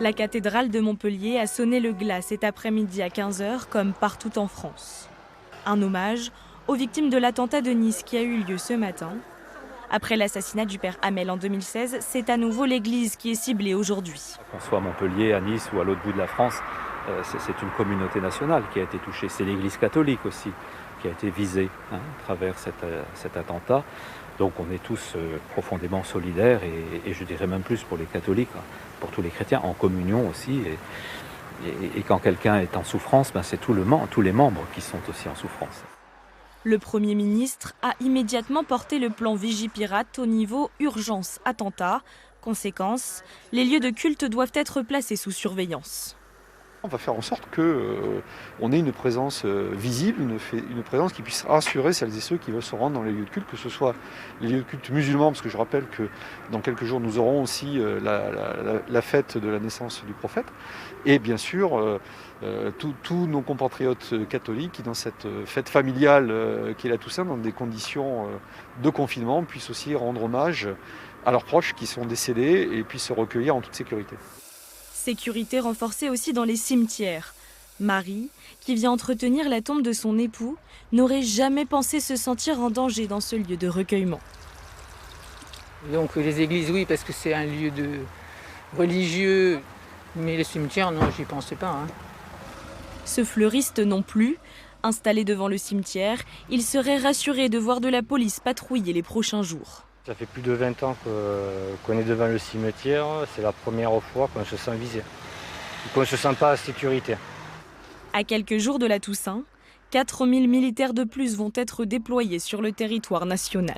La cathédrale de Montpellier a sonné le glas cet après-midi à 15 h, comme partout en France. Un hommage aux victimes de l'attentat de Nice qui a eu lieu ce matin. Après l'assassinat du père Hamel en 2016, c'est à nouveau l'église qui est ciblée aujourd'hui. Qu'on soit à Montpellier, à Nice ou à l'autre bout de la France, c'est une communauté nationale qui a été touchée. C'est l'église catholique aussi qui a été visée à travers cet attentat. Donc on est tous profondément solidaires et je dirais même plus pour les catholiques, pour tous les chrétiens, en communion aussi. Et quand quelqu'un est en souffrance, c'est tous les membres qui sont aussi en souffrance. Le Premier ministre a immédiatement porté le plan Vigipirate au niveau urgence attentat. Conséquence, les lieux de culte doivent être placés sous surveillance. On va faire en sorte qu'on ait une présence visible, une présence qui puisse rassurer celles et ceux qui veulent se rendre dans les lieux de culte, que ce soit les lieux de culte musulmans, parce que je rappelle que dans quelques jours nous aurons aussi la fête de la naissance du prophète, et bien sûr tous nos compatriotes catholiques qui dans cette fête familiale qui est la Toussaint, dans des conditions de confinement, puissent aussi rendre hommage à leurs proches qui sont décédés et puissent se recueillir en toute sécurité. Sécurité renforcée aussi dans les cimetières. Marie, qui vient entretenir la tombe de son époux, n'aurait jamais pensé se sentir en danger dans ce lieu de recueillement. Donc les églises, oui, parce que c'est un lieu religieux, mais les cimetières, non, j'y pensais pas. Ce fleuriste non plus. Installé devant le cimetière, il serait rassuré de voir de la police patrouiller les prochains jours. Ça fait plus de 20 ans qu'on est devant le cimetière, c'est la première fois qu'on se sent visé, qu'on ne se sent pas en sécurité. À quelques jours de la Toussaint, 4000 militaires de plus vont être déployés sur le territoire national.